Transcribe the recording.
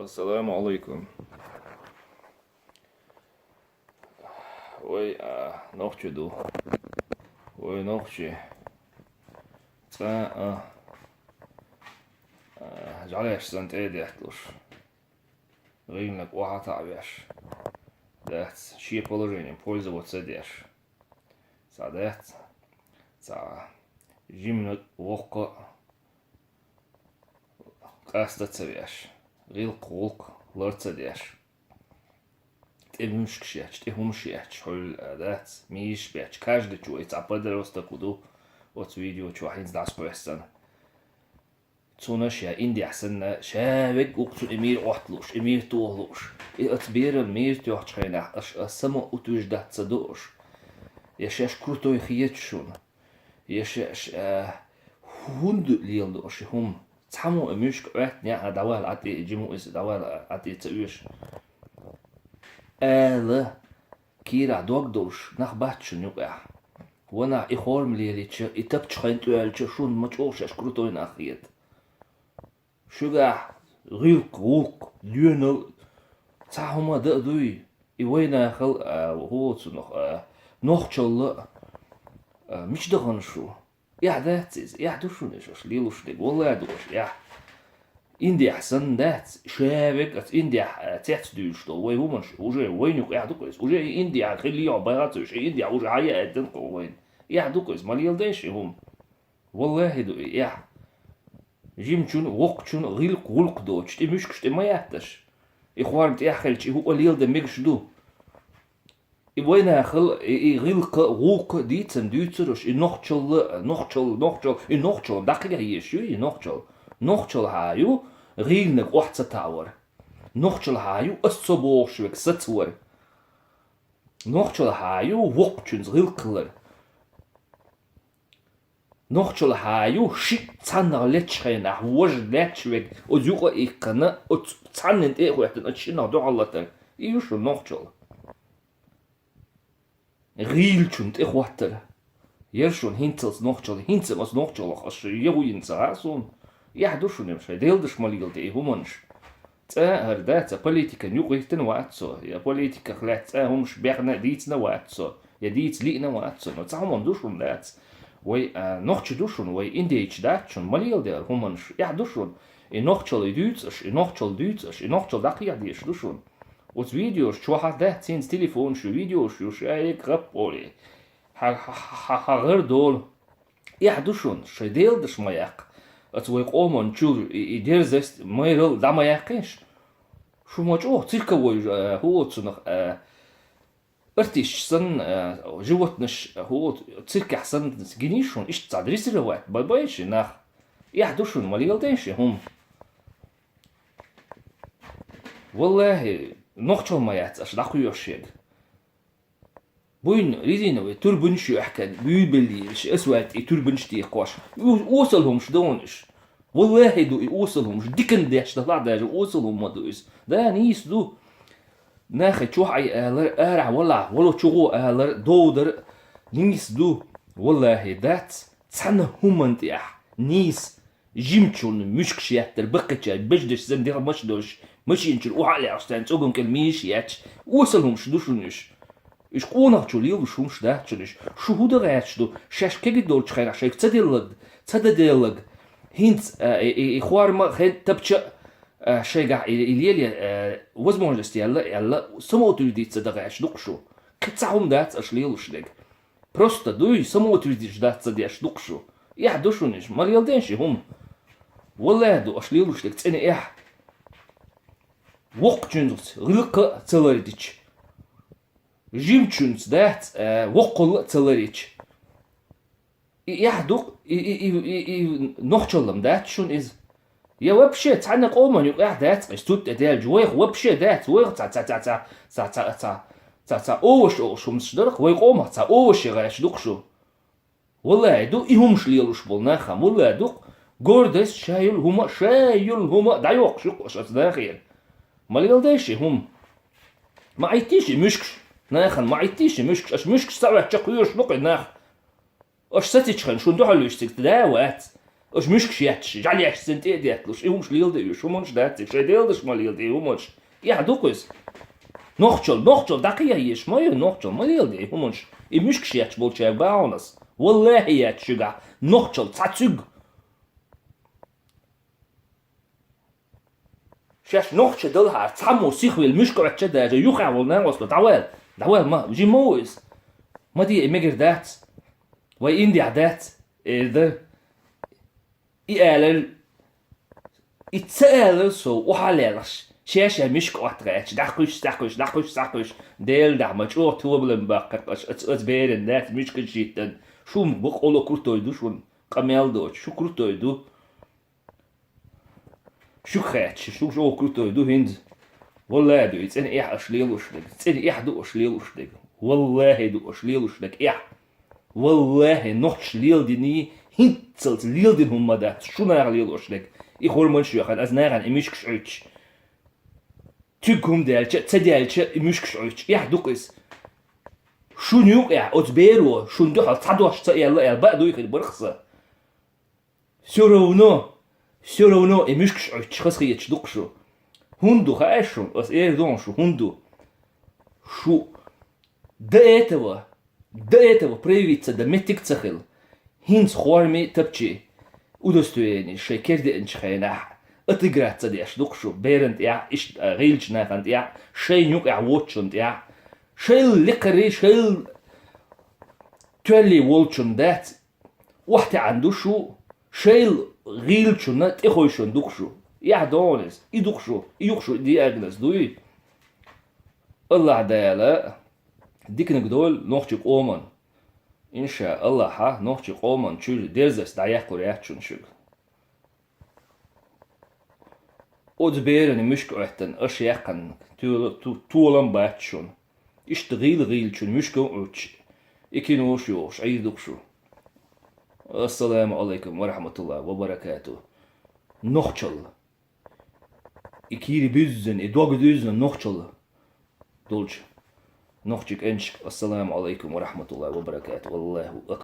Assalamu alaikum. Oi, nachtje doe. Oi, nachtje. Жалеш сан тэдэхлуш. Рынок угатавяш. Да, чье положение пользоваться дешь. Садет. За жимнут вокко. Кастаться вяш. Рил колк лорца деш. Эмюшкшеч, эмюшкшеч, холь дат, мишбеч, каждый чует, а подроста куду, от видео чуахин здас поясан. Цунашя индиасен шавек укту эмир отлуш, эмир туолуш. И отбер эмир тюахчайна, аш само утуждаться дош. Яшеш крутой хиетшун. Яшеш хунд лилдош, хум. Цамо эмюшк ня давал ати жиму is давал ати цуш. كيرا دوغدوش نخباتش نوقع وانا اخورم ليليتش اتبتش خينتو يالتش شون مچوش اشكروتوين اخيت شوغا غيوك غوك ليونل تاهما دوي ايوينا خل هوتسو نوخچل مش دغن شو يا داتز يا دوشو نشوش ليلوش دي والله دوش يا Индия сандат шевек от Индия тетсдю что вы умаш уже войну я дукоис уже Индия хилио багатуш Индия уже ая эден войн я дукоис малилдеш хум والله دو я جيمچون وقچون غيل قولق دوچ دي مشكش دي ما يحتش اخوان تي اخلچ هو قليل ده ميكش دو وين اخل غيل قولق ديتن دوتسرش نوخچل دقيقه يشو نوخچل هايو غيلنك وحتة تاور نوخچل هايو الصبوشوك ستور نوخچل هايو وقچونز غيل قلر نوخچل هايو شيك تانر لتشخينا وج لتشوك وزيوغا ايقنا وتانن ايقواتن اتشينا دو علتن ايوشو نوخچل غيلچوند ايقواتر يرشون هينتلز نوخچل هينتلز نوخچل اخش يوينزا سون يحدوشو نمشي ديلدش ماليل دي همونش هردات بوليتيكا نيوغيتن واتسو يا بوليتيكا خلات همش بيغنا ديتنا واتسو يا ديت لينا واتسو نتعامل دوشون دات وي نوخش دوشون وي انديش داتشون ماليل دي همونش يحدوشون نوخشل دوتش نوخشل دقيقة ديش دوشون وز فيديوش شو دات سينز تليفون شو فيديوش شو شايك غبولي غير دول يحدوشون شي ديلدش مايق Het wordt allemaal chul ieder zegt maar dat maar ergens. Zo moet ook circa hoe het nog artiest животных hoe circa zijn genischen is het adresseren wat bij beetje naar ja dus schon maar heel denk هم والله nog zo maar het als dat goeie shit بوين ريدينو توربنش يحكي بيبلي اسود توربنش تي قاش وصلهم شدونش والله دو يوصلهم ديكن داش طلع داش وصلهم ما دوس ده نيس دو ناخد شو حي ارع ولا شو دودر نيس دو والله دات سنه هم يا نيس جيمچون مشكش يحتر بقتش بجدش زين دي مش دوش مش ينشل وعلي عشان تقوم كلميش ياتش وصلهم شدوشنش إيش قونا تشوليو بشومش ده تشليش شو هو ده غاتشدو شاش كيجي دول تخير عشان تصدق هنت إخوار ما خد تبتش شيء قاع إليلي وزمون جست يلا سمو تريدي تصدق عشدو شو كتسعهم ده أشليلو شدق بروستا دوي سمو تريدي ده تصدق عشدو شو يحدوشو نيش ما يلدينش هم والله دو أشليلو شدق تاني إيه وقت جنزت غلق تلرديش جيمچونز دات وقل تلريش يحدق نوخچلم دات شون از يا وبشي تعني قومن يقع دات استوت دال جويخ وبشي دات ويخ تا اوش مصدرق ويقوم تا اوش غاش دقشو والله دو يهمش ليلوش بولنا خم والله دو غوردس شايل هما دايوق شو قش داخل ما يلداش هم ما عيتيش مشكش ناخن ما عيتيش مشكش سبع تشقيوش نقع ناخ اش ستيشخن شو ندو حلوش تداوات Os müşkşiyetç, jalyeş sente edetluş, ihumş lilde üş, humunç dertzik, şey değildiş mal lilde, humunç. Ya dokuz. Nohçol, dakiya yeş, mayo nohçol, mal lilde, humunç. Müşkşiyetç bolçev bağonas. Vallahi yetşiga, nohçol, tsatsüg. Şeş nohçe dılhar, tsamu sihvil müşkşiyetçe derce, yuhavol nangoslo, dawel ma, jimoiz. Ma diye emegir dat. Vay India dat. Erde. İeler İtseler so uhalelaş. Şeşe mişk atreç. Dakuş. Del damaj o tuğbulun bakkaş. It's beren dat mişk jitten. Şum buk olo kurtoydu şun. Kameldo. Şu kurtoydu. Şu kreç. Şu o kurtoydu hind. Vallahi du it's en aşlilushlik. It's en du aşlilushlik. Vallahi du aşlilushlik. Vallahi noch lildini hintzelt lildin hummada. Şuna lilushlik. Ich hol man schüchen als näran im Mischgschüch. Tükum delche, zedelche im Mischgschüch. Ja, du is. Şun yok ya, oz beru, şun du hal tadoş ta el ba du ikid burkhsa. Sörovno im Mischgschüch khasri yech duqshu. Hundu khaşun, os don şu hundu. Şu До этого проявиться до метик цахил. Хинц хорми тапчи. Удостоение шейкерди инчхайна. Отыграться деш дукшу. Берент я иш рилчнахант я. Шейнюк я вотчунд я. Шейл ликари шейл تولي волчун дат. وقت عنده شو شيل ريلچون تخويشون دukшу. يا دونس يدukшу يخشو دي اجنس دوي. الله دالا ديكنك دول نوخچuk oman. İnşallah ha nohçuk oman çürü derzes dayak koryatçun şug. Od bereni müşkötten aşyakan tuolan batçun. İşte ril çün müşkön uç. İki noş yoş aydukşu. Assalamu alaikum ve rahmetullah ve berekatuh. Nohçal. İkiri büzzün, dog düzün nohçal. Dolç. Nohçuk enşk. Assalamu alaikum ve rahmetullah ve berekatuh. Vallahu akbar.